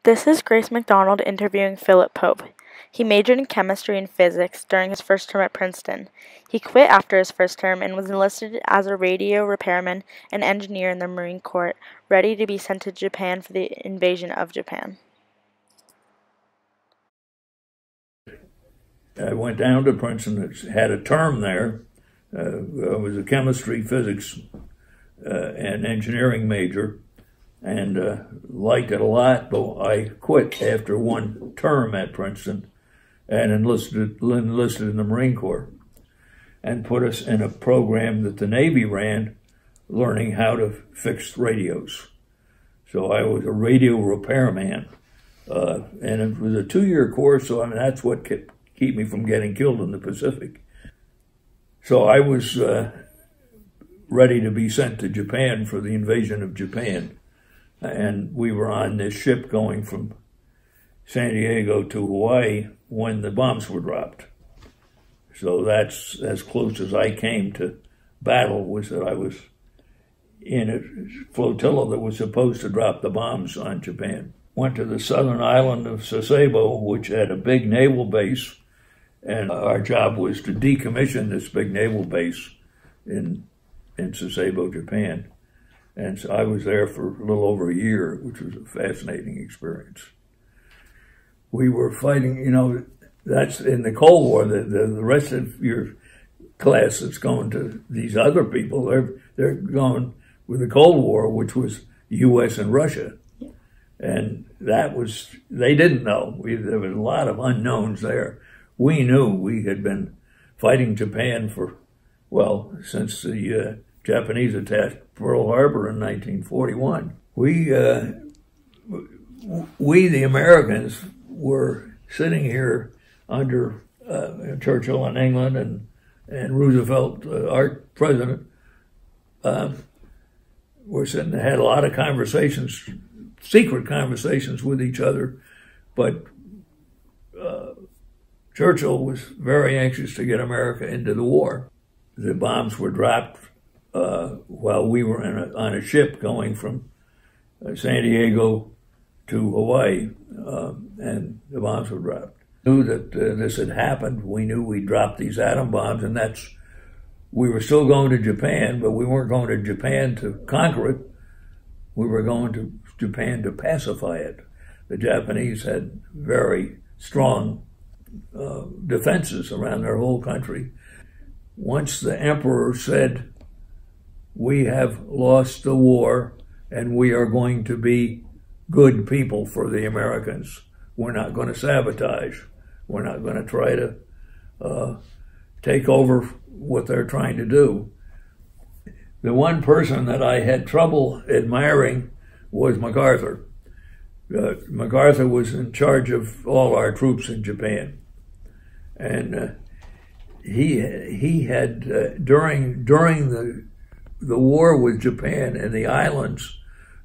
This is Grace McDonald interviewing Philip Pope. He majored in chemistry and physics during his first term at Princeton. He quit after his first term and was enlisted as a radio repairman and engineer in the Marine Corps, ready to be sent to Japan for the invasion of Japan. I went down to Princeton, had a term there. I was a chemistry, physics, and engineering major, and liked it a lot, but I quit after one term at Princeton and enlisted in the Marine Corps and put us in a program that the Navy ran, learning how to fix radios. So I was a radio repairman, and it was a 2-year course, so that's what kept me from getting killed in the Pacific. So I was ready to be sent to Japan for the invasion of Japan. And we were on this ship going from San Diego to Hawaii when the bombs were dropped. So that's as close as I came to battle, was that I was in a flotilla that was supposed to drop the bombs on Japan. Went to the southern island of Sasebo, which had a big naval base, and our job was to decommission this big naval base in Sasebo, Japan. And so I was there for a little over a year, which was a fascinating experience. We were fighting, that's in the Cold War. The rest of your class that's going to these other people, they're going with the Cold War, which was the U.S. and Russia. And they didn't know. There was a lot of unknowns there. We knew we had been fighting Japan since the Japanese attacked Pearl Harbor in 1941. We, the Americans, were sitting here under Churchill in England and Roosevelt, our president. We're sitting, had a lot of conversations, secret conversations with each other, but Churchill was very anxious to get America into the war. The bombs were dropped while we were on a ship going from San Diego to Hawaii, and the bombs were dropped. We knew that this had happened. We knew we dropped these atom bombs, and we were still going to Japan, but we weren't going to Japan to conquer it. We were going to Japan to pacify it. The Japanese had very strong defenses around their whole country. Once the emperor said, "We have lost the war and we are going to be good people for the Americans. We're not going to sabotage. We're not going to try to take over what they're trying to do." The one person that I had trouble admiring was MacArthur. MacArthur was in charge of all our troops in Japan. And he had, during the war with Japan and the islands,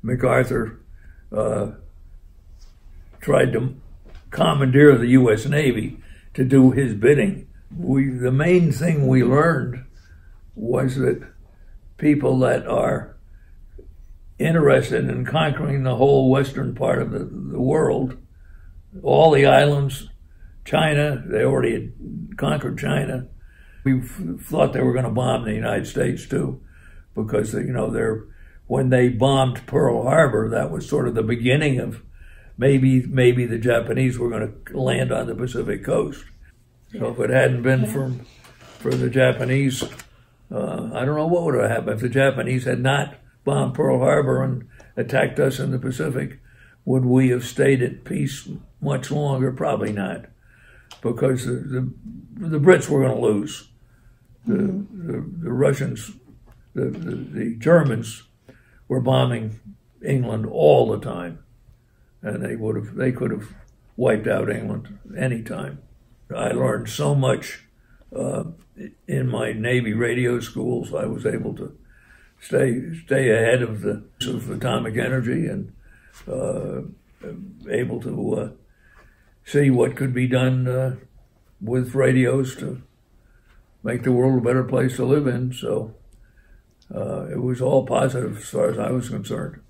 MacArthur tried to commandeer the U.S. Navy to do his bidding. The main thing we learned was that people that are interested in conquering the whole western part of the world, all the islands, China, they already had conquered China. We thought they were going to bomb the United States too, because when they bombed Pearl Harbor, that was sort of the beginning of maybe the Japanese were going to land on the Pacific coast. So if it hadn't been for the Japanese, I don't know what would have happened. If the Japanese had not bombed Pearl Harbor and attacked us in the Pacific, would we have stayed at peace much longer? Probably not, because the Brits were going to lose. The Russians, the Germans were bombing England all the time, and they could have wiped out England any time. I learned so much in my Navy radio schools. I was able to stay ahead of the atomic energy and able to see what could be done with radios to make the world a better place to live in. So it was all positive as far as I was concerned.